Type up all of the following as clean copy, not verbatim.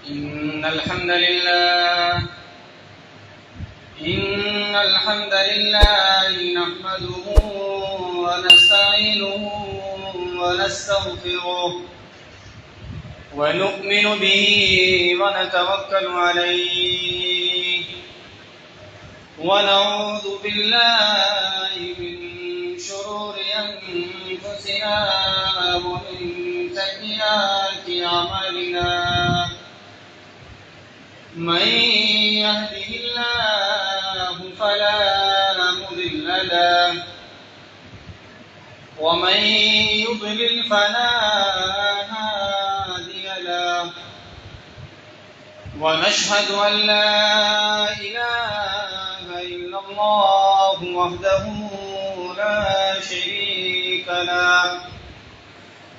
إن الحمد لله نحمده ونستعينه ونستغفره ونؤمن به ونتوكل عليه ونعوذ بالله من شرور أنفسنا ومن سيئات أعمالنا من يهده الله فلا مضل له ومن يضلل فلا هادي له ونشهد أن لا إله إلا الله وحده لا شريك له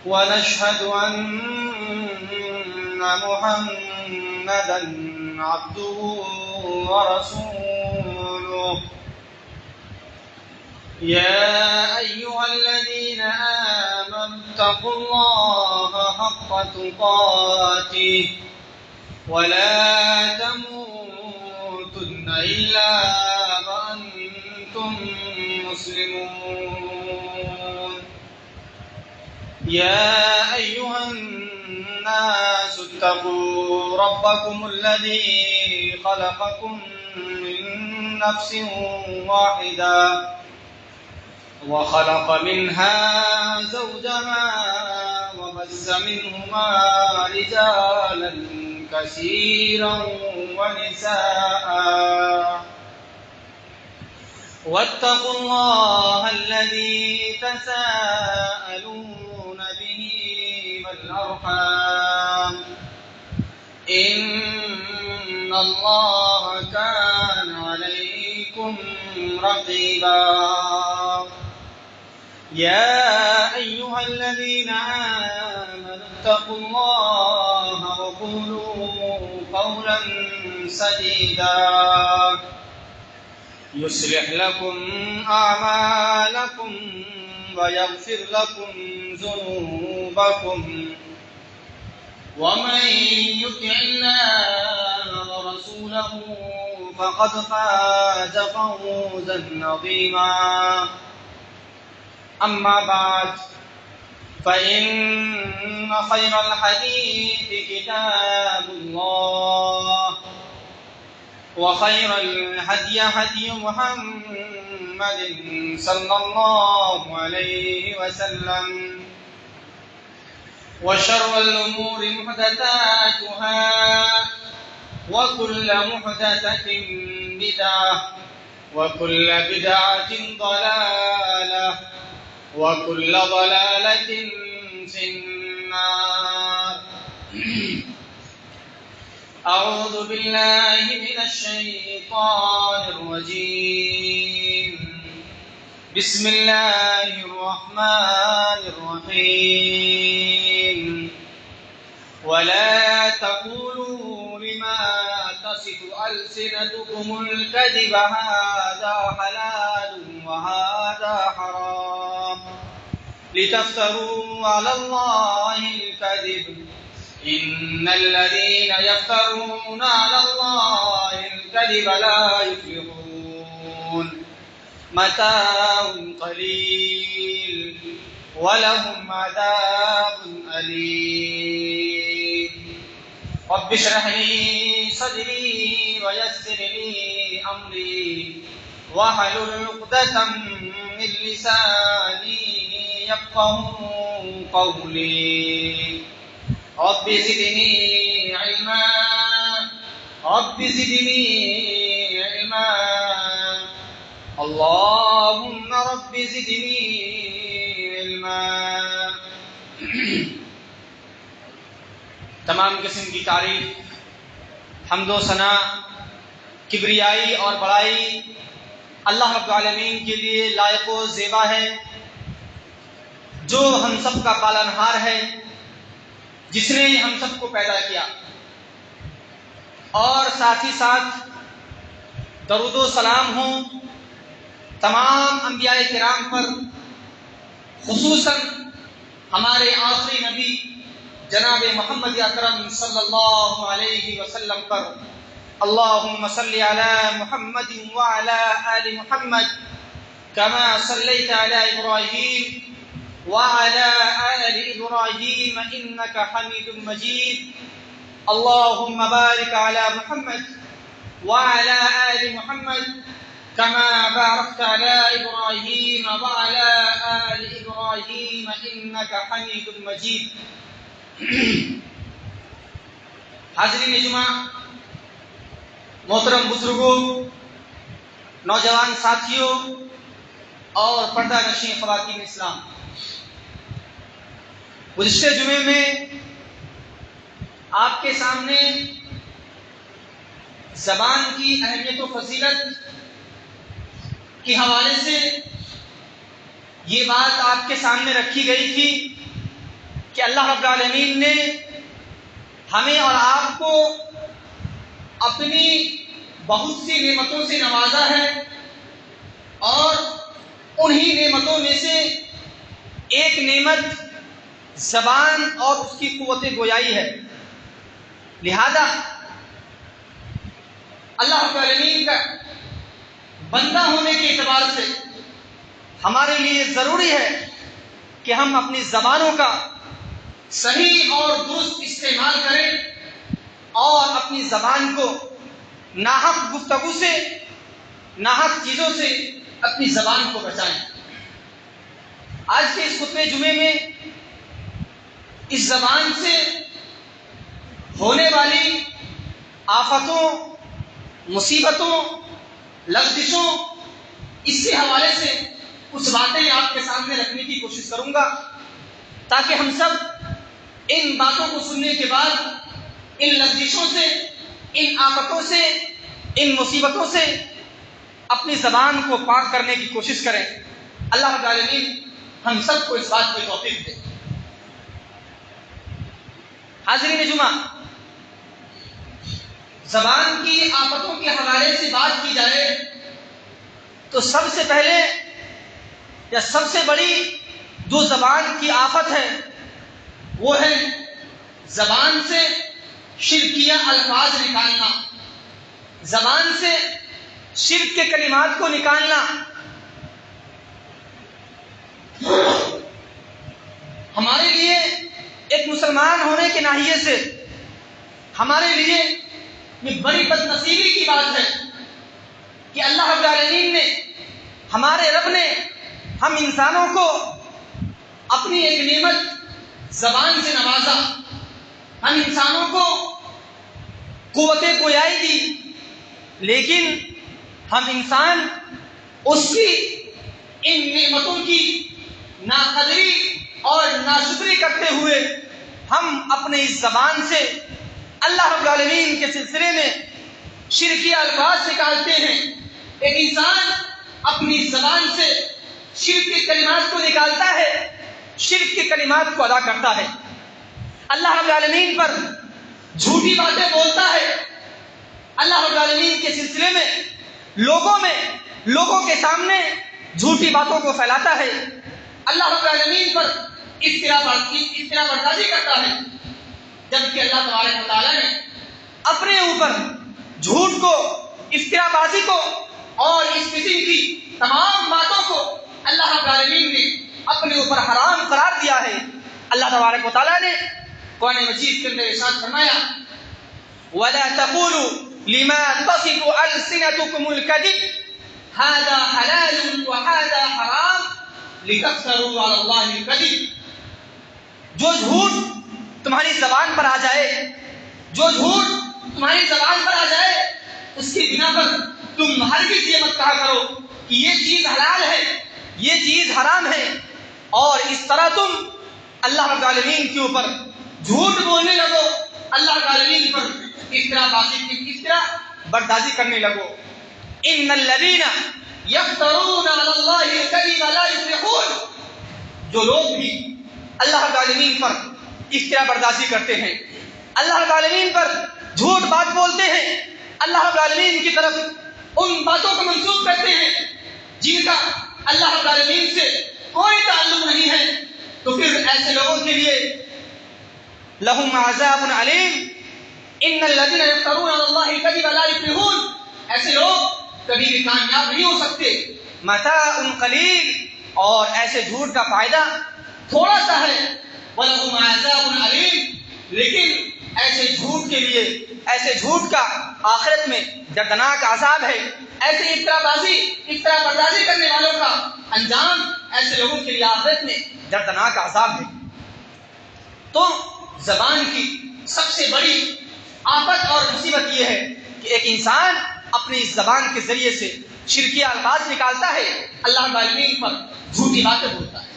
ونشهد أن محمدًا عبده ورسوله يا أيها الذين آمنوا اتقوا الله حق تقاته ولا تموتن إلا وأنتم مسلمون يا أيها الناس اتقوا ربكم الذي خلقكم من نفس واحدة وخلق منها زوجها وبث منهما رجالا كثيرا ونساء واتقوا الله الذي تساءلون به والأرحام إن الله كان عليكم رقيبا يا أيها الذين آمنوا اتقوا الله وقولوا قولا سديدا يصلح لكم أعمالكم ويغفر لكم ذنوبكم ومن يطع الله ورسوله فقد فاز فوزا عظيما أما بعد فإن خير الحديث كتاب الله وخير الهدي هدي محمد صلى الله عليه وسلم وشر الأمور محدثاتها وكل محدثة بدعة وكل بدعة ضلالة وكل ضلالة في النار أعوذ بالله من الشيطان الرجيم بسم الله الرحمن الرحيم ولا تقولوا لما تصف ألسنتكم الكذب هذا حلال وهذا حرام لتفتروا على الله الكذب إن الذين يفترون على الله الكذب لا يفلحون متاع قليل ولهم عذاب أليم رب اشرح لي صدري ويسر لي أمري واحلل عقدة من لساني يفقهوا قولي رب زدني علما اللهم رب زدني علما تمام قسم کی تعریف حمد و ثنا کبریائی اور بڑائی اللہ رب العالمین کے لیے لائق و زیبا ہے، جو ہم سب کا پالنہار ہے، جس نے ہم سب کو پیدا کیا، اور ساتھ ہی ساتھ درود و سلام ہوں تمام انبیاء کرام پر، خصوصاً ہمارے آخری نبی جناب محمد اکرم صلی اللہ علیہ وسلم پر اللہم صلی علی محمد وعلی آل محمد کما صلیت علی ابراہیم وعلی آل ابراہیم انکا حمید مجید اللہم بارک علی محمد وعلی آل محمد كما باركت على إبراهيم وعلى آل إبراهيم إنك حميد مجيد. حاضرین جمعہ، محترم بزرگوں، نوجوان ساتھیوں اور پردہ نشین خواتین اسلام، گزشتہ جمعے میں آپ کے سامنے زبان کی اہمیت و فضیلت کے حوالے سے یہ بات آپ کے سامنے رکھی گئی تھی کہ اللہ رب العالمین نے ہمیں اور آپ کو اپنی بہت سی نعمتوں سے نوازا ہے، اور انہی نعمتوں میں سے ایک نعمت زبان اور اس کی قوت گویائی ہے. لہذا اللہ رب العالمین کا بندہ ہونے کے اعتبار سے ہمارے لیے ضروری ہے کہ ہم اپنی زبانوں کا صحیح اور درست استعمال کریں اور اپنی زبان کو ناحق گفتگو سے، ناحق چیزوں سے اپنی زبان کو بچائیں. آج کے اس خطبہ جمعے میں اس زبان سے ہونے والی آفتوں، مصیبتوں، لغزشوں، اس کے حوالے سے کچھ باتیں آپ کے سامنے رکھنے کی کوشش کروں گا، تاکہ ہم سب ان باتوں کو سننے کے بعد ان لغزشوں سے، ان آفتوں سے، ان مصیبتوں سے اپنی زبان کو پاک کرنے کی کوشش کریں. اللہ رب العالمین ہم سب کو اس بات کی توفیق دے. حاضرین جمعہ، زبان کی آفتوں کے حوالے سے بات کی جائے تو سب سے پہلے یا سب سے بڑی جو زبان کی آفت ہے وہ ہے زبان سے شرکیہ الفاظ نکالنا، زبان سے شرک کے کلمات کو نکالنا. ہمارے لیے ایک مسلمان ہونے کے ناحیے سے ہمارے لیے یہ بڑی بد نصیبی کی بات ہے کہ اللہ رب العالمین نے، ہمارے رب نے ہم انسانوں کو اپنی ایک نعمت زبان سے نوازا، ہم انسانوں کو قوت گویائی دی، لیکن ہم انسان اس کی ان نعمتوں کی ناقدری اور ناشکری کرتے ہوئے ہم اپنے اس زبان سے اللہ رب العالمین کے سلسلے میں شرکیہ الفاظ نکالتے ہیں. ایک انسان اپنی زبان سے شرک کے کلمات کو نکالتا ہے، شرک کے کلمات کو ادا کرتا ہے، اللہ رب العالمین پر جھوٹی باتیں بولتا ہے، اللہ رب العالمین کے سلسلے میں لوگوں کے سامنے جھوٹی باتوں کو پھیلاتا ہے، اللہ رب العالمین پر افترا بردازی کرتا ہے. جبکہ اللہ تبارک و تعالیٰ نے اپنے اوپر جھوٹ کو، افترا بازی کو اور اس قسم کی تمام باتوں کو اللہ رب العالمین نے اپنے اوپر حرام قرار دیا ہے. اللہ تبارک و تعالیٰ نے قرآن مجید کے اندر ارشاد فرمایا وَلَا تَقُولُوا لِمَا تَصِفُ أَلْسِنَتُكُمُ الْكَذِبَ هَذَا حَلَالٌ وَهَذَا حَرَامٌ لِتَفْتَرُوا عَلَى اللَّهِ الْكَذِبَ. جو جھوٹ تمہاری زبان پر آ جائے، جو جھوٹ تمہاری زبان پر آ جائے، اس کی بنا پر تم ہرگز یہ مت کہا کرو کہ یہ چیز حلال ہے، یہ چیز حرام ہے، اور اس طرح تم اللہ رب العالمین کے اوپر جھوٹ بولنے لگو، اللہ رب العالمین پر افترا بردازی کرنے لگو. ان الذین یفترون علی اللہ الکذب لا یفلحون. جو لوگ بھی اللہ رب العالمین پر افترا بردازی کرتے ہیں، اللہ رب العالمین پر جھوٹ بات بولتے ہیں، اللہ رب العالمین کی طرف ان باتوں کو منسوب کرتے ہیں جن کا اللہ رب العالمین سے کوئی تعلق نہیں ہے، تو پھر ایسے لوگوں کے لیے لہم عذاب علیم ان الذین یفترون علی اللہ الکذب لا یفلحون. ایسے لوگ کبھی بھی کامیاب نہیں ہو سکتے. متاع قلیل اور ایسے جھوٹ کا فائدہ تھوڑا سا ہے. وَلَهُمْ عَذَابٌ عَلِيمٌ لیکن ایسے جھوٹ کے لیے ایسے جھوٹ کا آخرت میں دردناک عذاب ہے. ایسے افطرا بردازی کرنے والوں کا انجام ایسے لوگوں کے لیے آخرت میں دردناک عذاب ہے. تو زبان کی سب سے بڑی آفت اور مصیبت یہ ہے کہ ایک انسان اپنی زبان کے ذریعے سے شرکی الفاظ نکالتا ہے, اللہ رب العالمین پر جھوٹی باتیں بولتا ہے.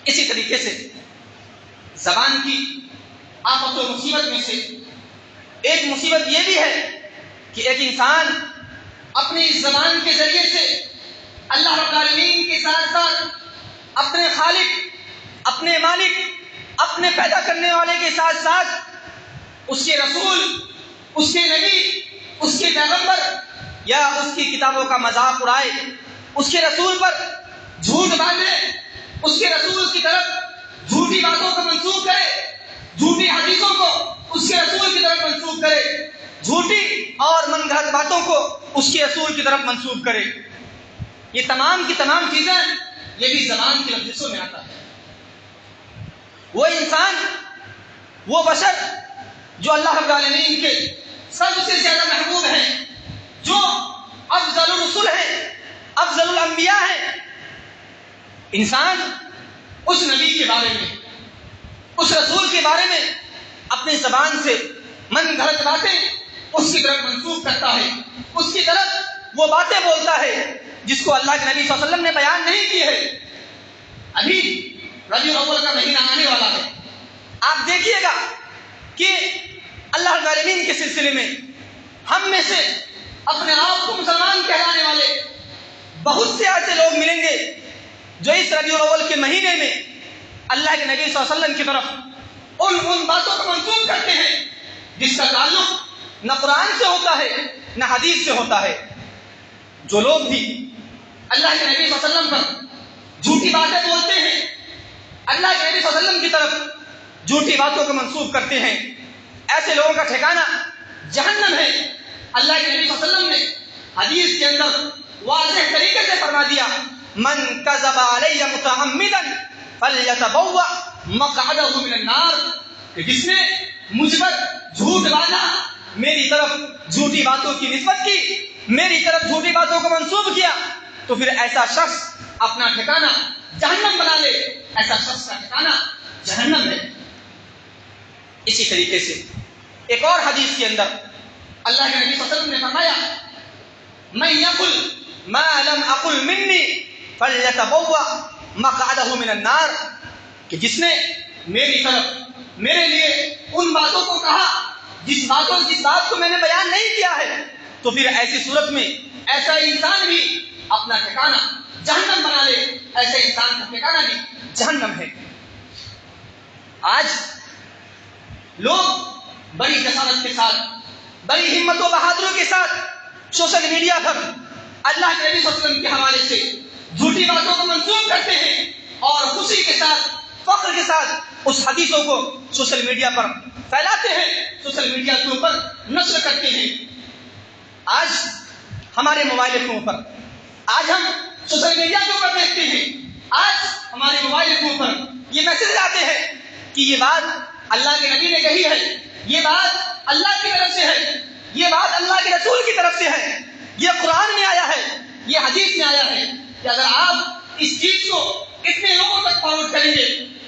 اسی طریقے سے زبان کی آفت و مصیبت میں سے ایک مصیبت یہ بھی ہے کہ ایک انسان اپنی زبان کے ذریعے سے اللہ رب العالمین کے ساتھ ساتھ اپنے خالق, اپنے مالک, اپنے پیدا کرنے والے کے ساتھ ساتھ اس کے رسول, اس کے نبی, اس کے پیغمبر یا اس کی کتابوں کا مذاق اڑائے, اس کے رسول پر جھوٹ باندھے, اس کے رسول کی طرف جھوٹی باتوں کو منسوخ کرے, جھوٹی حدیثوں کو اس کے رسول کی طرف منسوخ کرے, جھوٹی اور من گھڑت باتوں کو اس کے رسول کی طرف منسوخ کرے. یہ تمام کی تمام چیزیں یہ بھی زبان کی لفظوں میں آتا ہے. وہ انسان, وہ بشر جو اللہ رب العالمین کے سب سے زیادہ محبوب ہیں, جو افضل الرسل ہیں, افضل الانبیاء ہیں, انسان اس نبی کے بارے میں, اس رسول کے بارے میں اپنی زبان سے من گھڑت باتیں اس کی طرف منسوخ کرتا ہے, اس کی طرف وہ باتیں بولتا ہے جس کو اللہ کے نبی صلی اللہ علیہ وسلم نے بیان نہیں کی ہے. ابھی ربیع الاول کا مہینہ آنے والا ہے. آپ دیکھیے گا کہ اللہ رب العالمین کے سلسلے میں ہم میں سے اپنے آپ کو مسلمان کہلانے والے بہت سے ایسے لوگ ملیں گے جو اس ربیع الاول کے مہینے میں اللہ کے نبی صلی اللہ علیہ وسلم کی طرف ان باتوں کو منسوخ کرتے ہیں جس کا تعلق نہ قرآن سے ہوتا ہے نہ حدیث سے ہوتا ہے. جو لوگ بھی اللہ کے نبی صلی اللہ علیہ وسلم پر جھوٹی باتیں بولتے ہیں, اللہ کے نبی صلی اللہ علیہ وسلم کی طرف جھوٹی باتوں کو منسوخ کرتے ہیں, ایسے لوگوں کا ٹھکانہ جہنم ہے. اللہ کے نبی صلی اللہ علیہ وسلم نے حدیث کے اندر واضح طریقے سے فرما دیا, من کذب علی متعمدا فلیتبوأ مقعدہ من النار, کہ جس نے مجھ پر جھوٹ باندھا, میری طرف جھوٹی باتوں کی نسبت کی, میری طرف جھوٹی باتوں کو منسوب کیا, تو پھر ایسا شخص اپنا ٹھکانہ جہنم بنا لے. ایسا شخص کا ٹھکانہ جہنم ہے. اسی طریقے سے ایک اور حدیث کے اندر اللہ کے نبی صلی اللہ علیہ وسلم نے فرمایا, من یقل ما لم اقل منی فلیتبوأ مقعدہ من النار, کہ جس نے میری طرف میرے لیے ان باتوں کو کہا جس بات کو میں نے بیان نہیں کیا ہے, تو پھر ایسی صورت میں ایسا انسان بھی اپنا ٹھکانہ جہنم بنا لے. ایسے انسان کا ٹھکانہ بھی جہنم ہے. آج لوگ بڑی جسارت کے ساتھ, بڑی ہمت و بہادری کے ساتھ سوشل میڈیا پر اللہ کے نبی صلی اللہ علیہ وسلم کے حوالے سے جھوٹی باتوں کو منسوخ کرتے ہیں اور خوشی کے ساتھ, فخر کے ساتھ اس حدیثوں کو سوشل میڈیا پر پھیلاتے ہیں, سوشل میڈیا کے اوپر نشر کرتے ہیں. آج ہمارے موبائل فون پر, آج ہم سوشل میڈیا کے اوپر دیکھتے ہیں, آج ہمارے موبائل فون پر یہ میسج آتے ہیں کہ یہ بات اللہ کے نبی نے کہی ہے, یہ بات اللہ کی طرف سے ہے, یہ بات اللہ کے رسول کی طرف سے ہے, یہ قرآن میں آیا ہے, یہ حدیث میں آیا ہے. کہ اگر آپ اس چیز کو اتنے لوگوں تک فارورڈ کریں گے,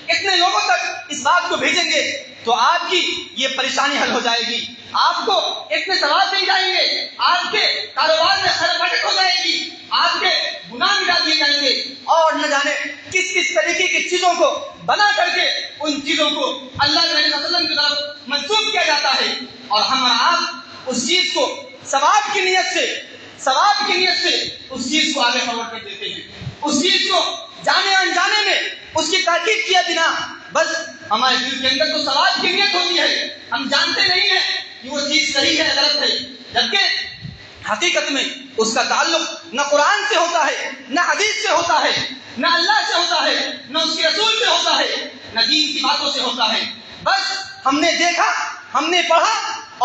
اتنے لوگوں تک اس بات کو بھیجیں گے, تو آپ کی یہ پریشانی حل ہو جائے گی, آپ کو اتنے ثواب مل جائیں گے, آپ کے کاروبار میں خیر برکت ہو جائے گی, آپ کے گناہ مٹا دیے جائیں گے, اور نہ جانے کس کس طریقے کی چیزوں کو بنا کر کے ان چیزوں کو اللہ کے نبی صلی اللہ علیہ وسلم کی طرف منسوخ کیا جاتا ہے. اور ہم اور آپ اس چیز کو ثواب کی نیت سے اس چیز کو آگے فارورڈ کر دیتے ہیں, اس چیز کو جانے انجانے میں اس کی تاکید کیا بنا بس ہمارے دل کے اندر تو ثواب کی نیت ہوتی ہے, ہم جانتے نہیں ہیں کہ وہ چیز صحیح ہے غلط ہے, جبکہ حقیقت میں اس کا تعلق نہ قرآن سے ہوتا ہے, نہ حدیث سے ہوتا ہے, نہ اللہ سے ہوتا ہے, نہ اس کے رسول سے ہوتا ہے, نہ دین کی باتوں سے ہوتا ہے۔ بس ہم نے دیکھا، ہم نے پڑھا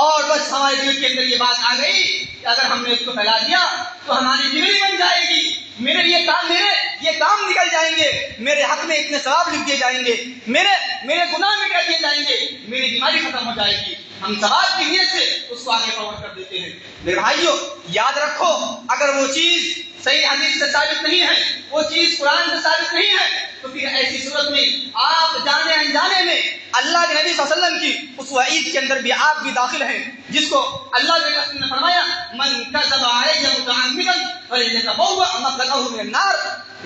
اور بس ہمارے دل کے اندر یہ بات آ گئی کہ اگر ہم نے اس کو پھیلا دیا تو ہماری ڈگری بن جائے گی، میرے یہ کام نکل جائیں گے، میرے حق میں اتنے ثواب لکھ دیے جائیں گے، میرے گناہ مٹا دیے جائیں گے، میری بیماری ختم ہو جائے گی۔ ہم ثواب کی نیت سے اس کو آگے فارورڈ کر دیتے ہیں۔ میرے بھائیو یاد رکھو، اگر وہ چیز صحیح حدیث سے ثابت نہیں ہے، وہ چیز قرآن سے ثابت نہیں ہے، تو پھر ایسی صورت میں آپ جانے انجانے میں اللہ کے نبی صلی اللہ علیہ وسلم کی اس وعید کے اندر بھی آپ بھی داخل ہیں، جس کو اللہ کے رسول نے فرمایا من کذب علی متعمدا فلیتبوأ مقعده من النار،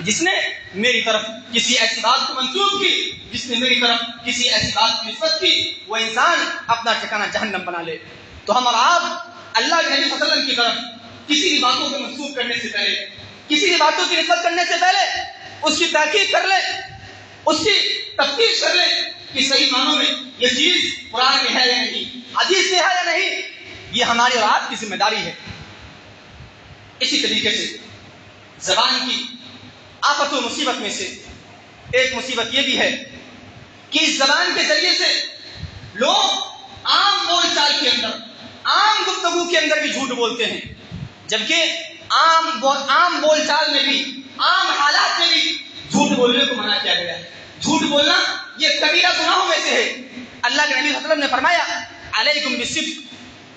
جس نے میری طرف کسی ایسی بات کو منسوب کی، جس نے میری طرف کسی ایسی بات کی نسبت کی، وہ انسان اپنا ٹھکانہ جہنم بنا لے۔ تو ہم اور آپ اللہ کے نبی صلی اللہ علیہ وسلم کی طرف کسی بھی باتوں کو منسوب کرنے سے پہلے، کسی بھی باتوں کی نسبت کرنے سے پہلے اس کی تحقیق کر لیں، اس کی تفتیش کر لیں کہ صحیح معنوں میں یہ چیز قرآن میں ہے یا نہیں، حدیث میں ہے یا نہیں۔ یہ ہماری اور آپ کی ذمہ داری ہے۔ اسی طریقے سے زبان کی آفت و مصیبت میں سے ایک مصیبت یہ بھی ہے کہ اس زبان کے ذریعے سے لوگ عام بول چال کے اندر، عام گفتگو کے اندر بھی جھوٹ بولتے ہیں، جبکہ عام بول چال میں بھی، عام حالات میں بھی جھوٹ بولنے کو منع کیا گیا ہے۔ جھوٹ بولنا یہ کبیرہ گناہوں میں سے ہے۔ اللہ کے نبی صلی اللہ علیہ وسلم نے فرمایا علیکم بالصدق،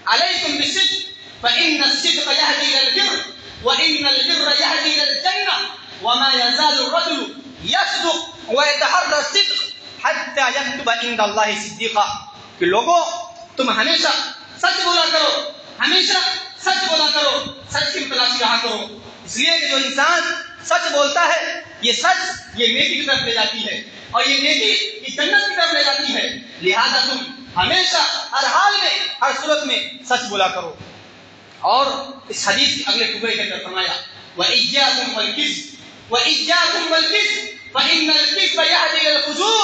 علیکم بالصدق فإن الصدق يهدي إلى البر وإن البر يهدي إلى الجنة وما يزال الرجل يصدق ويتحرى الصدق حتى يكتب عند الله صديقا، کہ لوگوں تم ہمیشہ سچ بولا کرو، ہمیشہ سچ بولا کرو، سچ کی تلاشی رہا کرو، اس لیے کہ جو انسان سچ بولتا ہے یہ سچ یہ نیکی کی طرف لے جاتی ہے اور یہ نیکی یہ جنت کی طرف لے جاتی ہے۔ لہذا تم ہمیشہ ہر حال میں ہر صورت میں سچ بولا کرو۔ اور اس حدیث کے اگلے ٹکڑے کے اندر فرمایا وَإِيَّاكُمْ وَالْكِذْبَ وَإِيَّاكُمْ وَالْكِذْبَ فَإِنَّ الْكِذْبَ يَهْدِي إِلَى الْفُجُورِ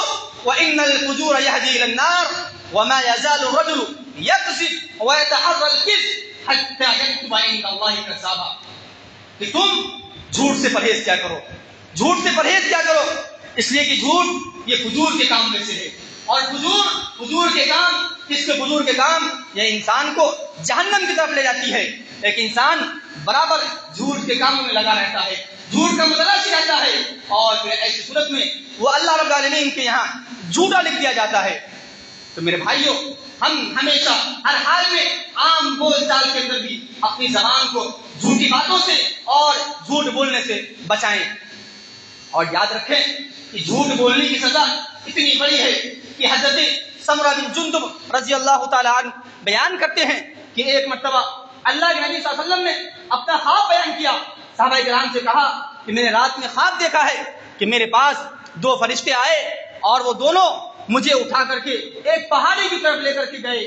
وَإِنَّ الْفُجُورَ يَهْدِي إِلَى النَّارِ وَمَا يَزَالُ الرَّجُلُ يَكْذِبُ وَيَتَحَرَّى الْكِذْبَ حَتَّى يَكْتُبَ عِندَ اللَّهِ كَذَّابًا، کہ تم جھوٹ سے پرہیز کیا کرو، جھوٹ سے پرہیز کیا کرو، اس لیے کہ جھوٹ یہ فجور کے کام میں سے ہے، اور فجور کے کام، کس کے فجور کے کام یہ انسان کو جہنم کی طرف لے جاتی ہے۔ ایک انسان برابر جھوٹ کے کاموں میں لگا رہتا ہے، جھوٹ کا متلاشی رہتا ہے، اور پھر ایسی صورت میں وہ اللہ رب العالمین کے یہاں جھوٹا لکھ دیا جاتا ہے۔ تو میرے بھائیوں ہم ہمیشہ ہر حال میں عام بول چال کے اندر بھی اپنی زبان کو جھوٹی باتوں سے اور جھوٹ بولنے سے بچائیں، اور یاد رکھیں کہ جھوٹ بولنے کی سزا اتنی بڑی ہے کہ حضرت سمرہ بن جندب رضی اللہ تعالی عنہ بیان کرتے ہیں کہ ایک مرتبہ اللہ کے نبی صلی اللہ علیہ وسلم نے اپنا خواب بیان کیا، صحابہ کرام سے کہا کہ میں نے رات میں خواب دیکھا ہے کہ میرے پاس دو فرشتے آئے اور وہ دونوں مجھے اٹھا کر کے ایک پہاڑی کی طرف لے کر کے گئے،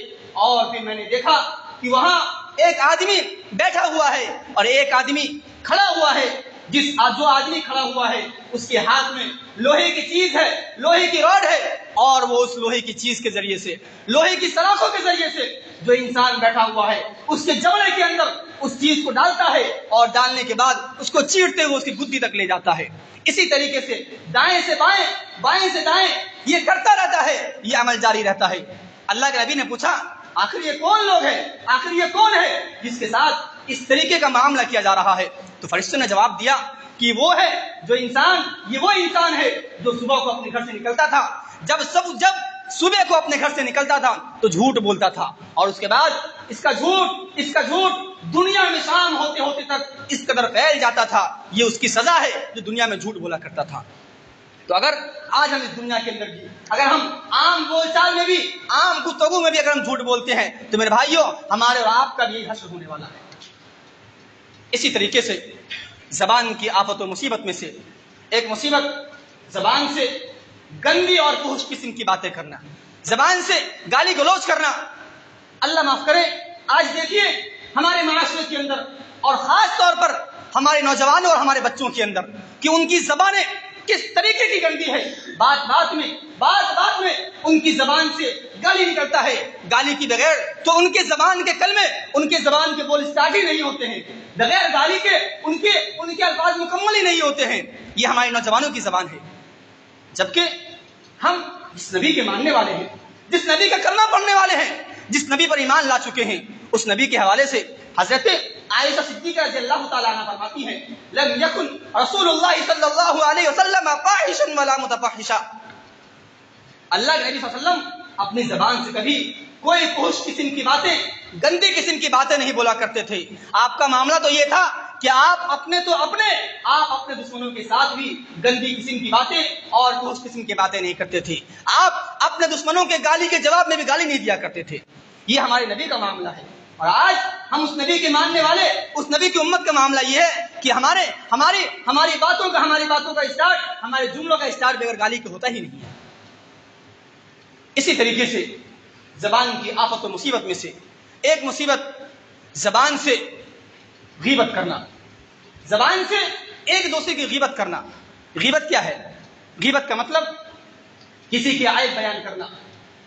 اور پھر میں نے دیکھا کہ وہاں ایک آدمی بیٹھا ہوا ہے اور ایک آدمی کھڑا ہوا ہے، جو آدمی کھڑا ہوا ہے اس کے ہاتھ میں لوہے کی چیز ہے، لوہے کی راڈ ہے، اور وہ اس لوہے کی چیز کے ذریعے سے، لوہے کی سلاخوں کے ذریعے سے جو انسان بیٹھا ہوا ہے اس کے جبڑے کے اندر اس چیز کو ڈالتا ہے، اور ڈالنے کے بعد اس کو چیرتے ہوئے اس کی گدی تک لے جاتا ہے۔ اسی طریقے سے دائیں سے بائیں، بائیں سے دائیں یہ کرتا رہتا ہے، یہ عمل جاری رہتا ہے۔ اللہ کے نبی نے پوچھا آخر یہ کون لوگ ہیں، آخر یہ کون ہے جس کے ساتھ اس طریقے کا معاملہ کیا جا رہا ہے؟ تو فرشتوں نے جواب دیا کہ وہ ہے جو انسان، یہ وہ انسان ہے جو صبح کو اپنے گھر سے نکلتا تھا، جب صبح کو اپنے گھر سے نکلتا تھا تو جھوٹ بولتا تھا، اور اس کے بعد اس کا جھوٹ دنیا میں شام ہوتے ہوتے تک اس قدر پھیل جاتا تھا، یہ اس کی سزا ہے جو دنیا میں جھوٹ بولا کرتا تھا۔ تو اگر آج ہم اس دنیا کے اندر بھی، اگر ہم عام بول چال میں بھی، عام گفتگو میں بھی اگر ہم جھوٹ بولتے ہیں تو میرے بھائیوں ہمارے اور آپ کا بھی حشر ہونے والا ہے۔ اسی طریقے سے زبان کی آفت و مصیبت میں سے ایک مصیبت زبان سے گندی اور فحش قسم کی باتیں کرنا، زبان سے گالی گلوچ کرنا۔ اللہ معاف کرے، آج دیکھیے ہمارے معاشرے کے اندر اور خاص طور پر ہمارے نوجوانوں اور ہمارے بچوں کے اندر کہ ان کی زبانیں کس طریقے کی گندی ہے۔ بات بات میں ان کی زبان سے گالی نکلتا ہے، گالی کی بغیر تو ان کے زبان کے کلمے، ان کے زبان کے بول اسٹارٹ ہی نہیں ہوتے ہیں، بغیر گالی کے ان کے الفاظ مکمل ہی نہیں ہوتے ہیں۔ یہ ہمارے نوجوانوں کی زبان ہے، جبکہ ہم جس نبی کے ماننے والے ہیں، جس نبی کا کلمہ پڑھنے والے ہیں، جس نبی پر ایمان لا چکے ہیں، اس نبی کے حوالے سے حضرت عائشہ صدیقہ رضی اللہ تعالیٰ عنہ فرماتی ہیں لم یکن رسول اللہ صلی اللہ علیہ وسلم فاحشا ولا متفحشا، اللہ کے نبی صلی اللہ علیہ وسلم اپنی زبان سے کبھی کوئی فحش قسم کی باتیں، گندی قسم کی باتیں نہیں بولا کرتے تھے۔ آپ کا معاملہ تو یہ تھا کہ آپ اپنے دشمنوں کے ساتھ بھی گندی قسم کی باتیں اور فحش قسم کی باتیں نہیں کرتے تھے۔ آپ اپنے دشمنوں کے گالی کے جواب میں بھی گالی نہیں دیا کرتے تھے۔ یہ ہمارے نبی کا معاملہ ہے، اور آج ہم اس نبی کے ماننے والے، اس نبی کی امت کا معاملہ یہ ہے کہ ہماری باتوں کا اسٹارٹ، ہمارے جملوں کا اسٹارٹ بغیر گالی کے ہوتا ہی نہیں ہے۔ اسی طریقے سے زبان کی آفت و مصیبت میں سے ایک مصیبت زبان سے غیبت کرنا، زبان سے ایک دوسرے کی غیبت کرنا۔ غیبت کیا ہے؟ غیبت کا مطلب کسی کے عیب بیان کرنا،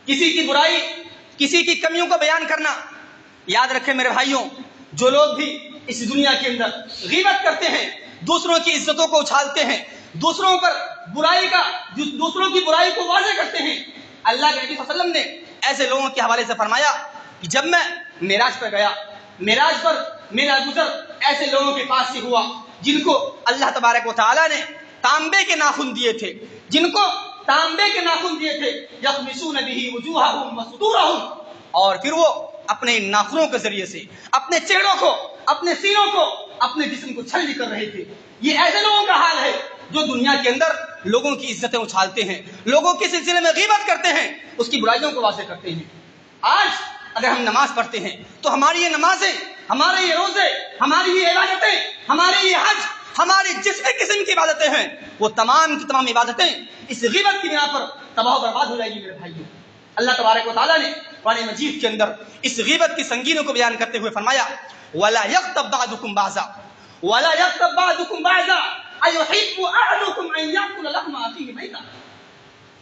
کسی کی برائی، کسی کی کمیوں کو بیان کرنا۔ یاد رکھیں میرے بھائیوں، جو لوگ بھی اس دنیا کے اندر غیبت کرتے ہیں، دوسروں کی عزتوں کو اچھالتے ہیں، دوسروں کی برائی کو واضح کرتے ہیں، اللہ کے نبی صلی اللہ علیہ وسلم نے ایسے لوگوں کے حوالے سے فرمایا کہ جب میں معراج پر گیا، معراج پر میرا گزر ایسے لوگوں کے پاس سے ہوا جن کو اللہ تبارک و تعالیٰ نے تانبے کے ناخن دیے تھے، یخمسون بہ وجوہہم وصدورہم، اور پھر وہ اپنے ناخنوں کے ذریعے سے اپنے چہروں کو، اپنے سینوں کو، اپنے جسم کو چھلنی کر رہے تھے۔ یہ ایسے لوگوں کا حال ہے جو دنیا کے اندر لوگوں کی عزتیں اچھالتے ہیں، لوگوں کے سلسلے میں غیبت کرتے ہیں، اس کی برائیوں کو واضح کرتے ہیں۔ آج اگر ہم نماز پڑھتے ہیں تو ہماری یہ نمازیں، ہمارے یہ روزے، ہماری یہ عبادتیں، ہمارے یہ حج، ہماری جس بھی قسم کی عبادتیں ہیں، وہ تمام کی تمام عبادتیں اس غیبت کی بنا پر تباہ و برباد ہو جائے گی۔ میرے بھائیوں، اللہ تبارک و تعالیٰ نے قرآن مجید کے اندر اس غیبت کی سنگینوں کو بیان کرتے ہوئے فرمایا وَلَا يَغْتَبْ بَعْضُكُمْ بَعْضًا أَيُحِبُّ أَحَدُكُمْ أَن يَأْكُلَ لَحْمَ أَخِيهِ مَيْتًا۔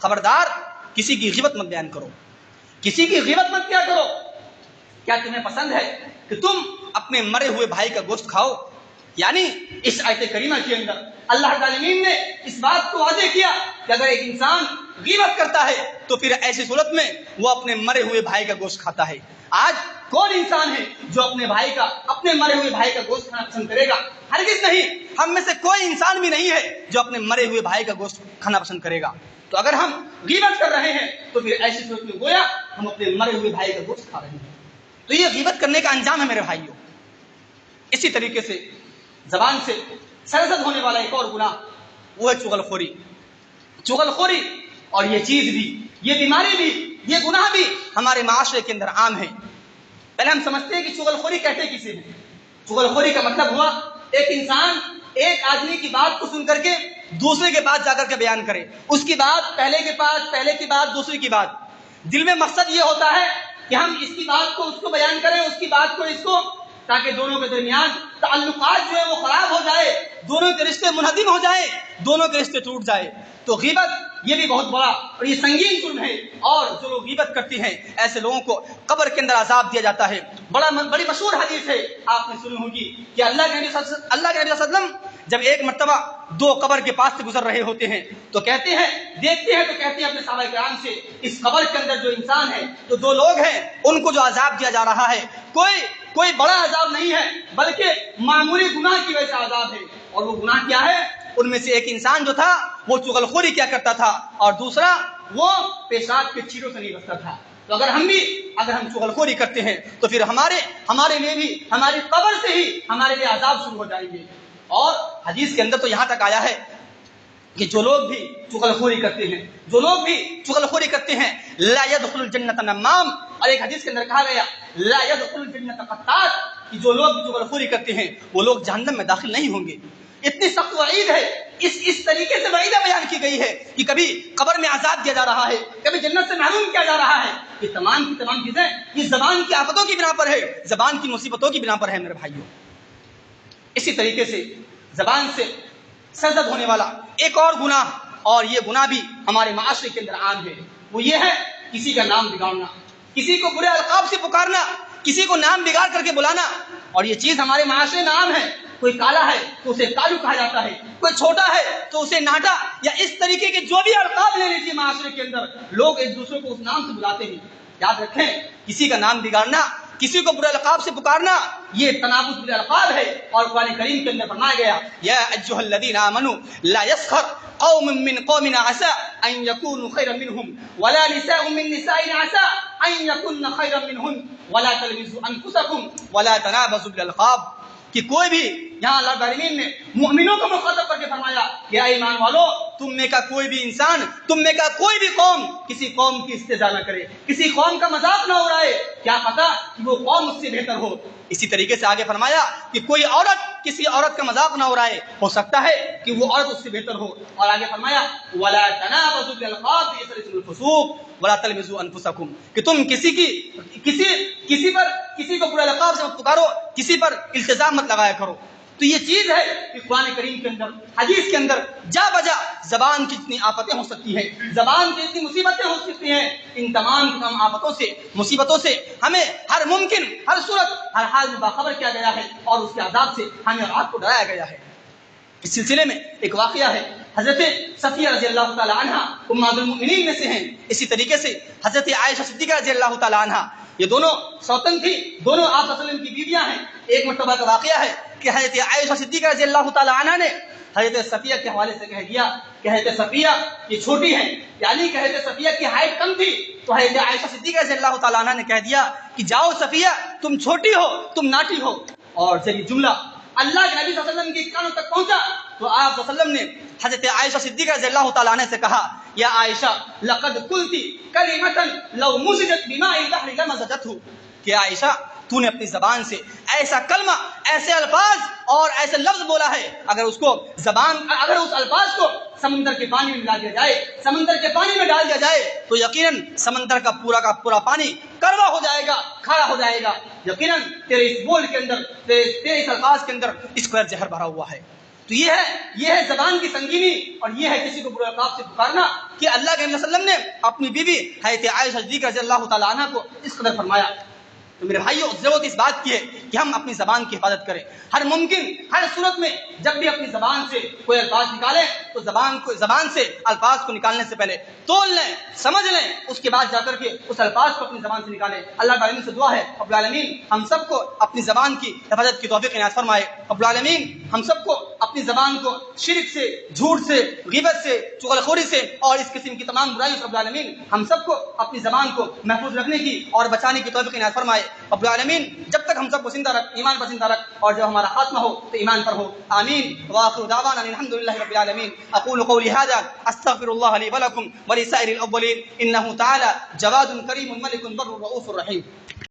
خبردار کسی کی غیبت مت بیان کرو، کسی کی غیبت مت کیا کرو۔ کیا تمہیں پسند ہے کہ تم اپنے مرے ہوئے بھائی کا گوشت کھاؤ؟ یعنی اس آیت کریمہ کے اندر اللہ رب العالمین نے اس بات کو واضح کیا کہ اگر ایک انسان غیبت کرتا ہے تو پھر ایسی صورت میں وہ اپنے مرے ہوئے بھائی کا گوشت کھاتا ہے۔ آج کون انسان ہے جو اپنے مرے ہوئے بھائی کا گوشت کھانا پسند کرے گا؟ ہرگز نہیں۔ ہم میں سے کوئی انسان بھی نہیں ہے جو اپنے مرے ہوئے بھائی کا گوشت کھانا پسند کرے گا۔ تو اگر ہم غیبت کر رہے ہیں تو پھر ایسی صورت میں گویا ہم اپنے مرے ہوئے بھائی کا گوشت کھا رہے ہیں۔ تو یہ غیبت کرنے کا انجام ہے میرے بھائیوں۔ اسی طریقے سے زبان سے سرزد ہونے والا ایک اور گناہ وہ ہے چغلخوری، اور یہ چیز بھی، یہ بیماری بھی، یہ گناہ بھی ہمارے معاشرے کے اندر عام ہے۔ پہلے ہم سمجھتے ہیں کہ چغلخوری کہتے کسے ہیں؟ چغلخوری کا مطلب ہوا ایک انسان ایک آدمی کی بات کو سن کر کے دوسرے کے پاس جا کر کے بیان کرے، اس کی بات پہلے کی بات دوسرے کی بات، دل میں مقصد یہ ہوتا ہے کہ ہم اس کی بات کو اس کو بیان کریں، اس کی بات کو اس کو، تاکہ دونوں کے درمیان تعلقات جو ہے وہ خراب ہو جائے، دونوں کے رشتے منہدم ہو جائے، دونوں کے رشتے ٹوٹ جائے۔ تو غیبت یہ بھی بہت بڑا اور یہ سنگین جرم ہے، اور جو لوگ غیبت کرتے ہیں ایسے لوگوں کو قبر کے اندر عذاب دیا جاتا ہے۔ بڑی مشہور حدیث ہے، آپ نے سنی ہوگی کہ اللہ کے نبی صلی اللہ علیہ وسلم جب ایک مرتبہ دو قبر کے پاس سے گزر رہے ہوتے ہیں تو کہتے ہیں اپنے صحابہ کرام سے، اس قبر کے اندر جو انسان ہے، جو دو لوگ ہیں، ان کو جو عذاب دیا جا رہا ہے کوئی بڑا عذاب نہیں ہے، بلکہ معمولی گناہ کی وجہ سے عذاب ہے۔ اور وہ گناہ کیا ہے؟ ان میں سے ایک انسان جو تھا وہ چغلخوری کیا کرتا تھا، اور دوسرا وہ پیشاب کے چھینٹوں سے نہیں بچتا تھا۔ تو اگر ہم چغلخوری کرتے ہیں تو پھر ہمارے لیے بھی ہماری قبر سے ہی ہمارے لیے عذاب شروع ہو جائیں گے۔ اور حدیث کے اندر تو یہاں تک آیا ہے کہ جو لوگ بھی چغلخوری کرتے ہیں لا يدخل الجنت نمام، اور ایک حدیث کے اندر کہا گیا لا يدخل الجنت قطات، کہ جو لوگ چغلخوری کرتے ہیں وہ لوگ جہنم میں داخل نہیں ہوں گے۔ اتنی سخت وعید ہے، اس طریقے سے وعیدہ بیان کی گئی ہے کہ کبھی قبر میں عذاب دیا جا رہا ہے، کبھی جنت سے محروم کیا جا رہا ہے۔ یہ تمام کی تمام چیزیں یہ زبان کی آفتوں کی بنا پر ہے، زبان کی مصیبتوں کی بنا پر ہے میرے بھائیوں۔ اسی طریقے سے زبان سے سرزد ہونے والا ایک اور گناہ، اور یہ گناہ بھی ہمارے معاشرے کے اندر عام ہے، وہ یہ ہے کسی کا نام بگاڑنا، کسی کو برے القاب سے پکارنا، کسی کو نام بگاڑ کر کے بلانا۔ اور یہ چیز ہمارے معاشرے میں عام ہے، کوئی کالا ہے تو اسے کالو کہا جاتا ہے، کوئی چھوٹا ہے تو اسے ناٹا، یا اس طریقے کے جو بھی القاب لے لیجیے معاشرے کے اندر لوگ ایک دوسرے کو اس نام سے بلاتے ہیں۔ یاد رکھیں کسی کا نام بگاڑنا، کسی کو برے القاب سے پکارنا یہ تناقض برے القاب ہے، اور قرآن کریم کے اندر فرمایا گیا یا ایھا الذین آمنوا لا یسخر قوم من قوم عسى ان يكونوا خيرا منهم ولا نساء من نساء عسى ان يكن خيرا منهن ولا تلمزوا انفسكم ولا تنابزوا بالالقاب، کہ کوئی بھی، یہاں اللہ العالمین نے مومنوں کو مخاطب کر کے فرمایا کہ اے ایمان والو تم میں کا کوئی بھی انسان، تم میں کا کوئی بھی قوم کسی قوم کی استہزاء نہ کرے، کسی قوم کا مذاق نہ اڑائے، کیا پتہ کہ وہ قوم اس سے بہتر ہو۔ اسی طریقے سے آگے فرمایا کہ کوئی عورت کسی عورت کا مذاق نہ اڑائے، ہو سکتا ہے کہ وہ عورت اس سے بہتر ہو، اور آگے فرمایا ولا تنابزوا بالالقاب بئس الاسم الفسوق ولا تلمزوا انفسکم، کہ تم کسی کو برے لقب سے مت پکارو، کسی پر التزام مت لگایا کرو۔ تو یہ چیز ہے کہ قرآن کریم کے اندر، حدیث کے اندر جا بجا زبان کی جتنی آفتیں ہو سکتی ہیں، زبان کی جتنی مصیبتیں ہو سکتی ہیں، ان تمام آفتوں سے، مصیبتوں سے ہمیں ہر ممکن، ہر صورت، ہر حال میں باخبر کیا گیا ہے، اور اس کے عذاب سے ہمیں اور آپ کو ڈرایا گیا ہے۔ اس سلسلے میں ایک واقعہ ہے، حضرت صفیہ رضی اللہ تعالی عنہ امہات المؤمنین میں سے ہیں، اسی طریقے سے حضرت عائشہ صدیقہ رضی اللہ تعالی عنہ، یہ دونوں سوتن تھی، دونوں آپ صلی اللہ علیہ وسلم کی بیویاں ہیں۔ ایک مرتبہ کا واقعہ ہے کہ حضرت عائشہ صدیقہ رضی اللہ تعالی عنہ نے حضرت صفیہ کے حوالے سے کہہ دیا کہ حضرت صفیہ یہ چھوٹی ہیں، یعنی کہ حضرت صفیہ کی ہائٹ کم تھی، تو حضرت عائشہ صدیقہ رضی اللہ تعالی عنہ نے کہہ دیا کہ جاؤ صفیہ تم چھوٹی ہو، تم ناٹی ہو، اور جب یہ جملہ اللہ کے نبی صلی اللہ علیہ وسلم کی کانوں تک پہنچا تو آپ صلی اللہ علیہ وسلم نے حضرت عائشہ صدیقہ رضی اللہ تعالی عنہ سے کہا یا عائشہ لقد قلت کلمۃ لو مزجت بماء البحر لمزجته، کہ عائشہ تو نے اپنی زبان سے ایسا کلمہ، ایسے الفاظ اور ایسے لفظ بولا ہے، اگر اس الفاظ کو سمندر کے پانی میں ملا دیا جائے، سمندر کے پانی میں ڈال دیا جائے تو یقیناً سمندر کا پورا پانی کڑوا ہو جائے گا، کھارا ہو جائے گا۔ یقیناً تیرے اس بول کے اندر، تیرے اس الفاظ کے اندر اس قدر زہر بھرا ہوا ہے۔ تو یہ ہے زبان کی سنگینی، اور یہ ہے کسی کو برے القاب سے پکارنا، کہ اللہ کے نبی صلی اللہ علیہ وسلم نے اپنی بیوی حضرت عائشہ صدیقہ رضی اللہ تعالی عنہ کو اس قدر فرمایا۔ تو میرے بھائیوں ضرورت اس بات کی ہے کہ ہم اپنی زبان کی حفاظت کریں، ہر ممکن ہر صورت میں جب بھی اپنی زبان سے کوئی الفاظ نکالیں تو زبان سے الفاظ کو نکالنے سے پہلے تول لیں، سمجھ لیں، اس کے بعد جا کر کے اس الفاظ کو اپنی زبان سے نکالیں۔ اللہ العالمین سے دعا ہے رب العالمین ہم سب کو اپنی زبان کی حفاظت کی توفیق عنایت فرمائے۔ رب العالمین ہم سب کو اپنی زبان کو شرک سے، جھوٹ سے، غیبت سے، چغلخوری سے اور اس قسم کی تمام برائیوں سے رب العالمین ہم سب کو اپنی زبان کو محفوظ رکھنے کی اور بچانے کی توفیق عنایت فرمائے۔ رب العالمین جب تک ہم سب کو زندہ رکھ، ایمان پر زندہ رکھ، اور جب ہمارا خاتمہ ہو تو ایمان پر ہو، آمین۔ وآخر دعوانا الحمد للہ رب العالمین۔ اقول قولی هذا استغفر الله لي ولكم ولسائر الاولین انه تعالی جواد کریم ملک بر رؤوف رحیم۔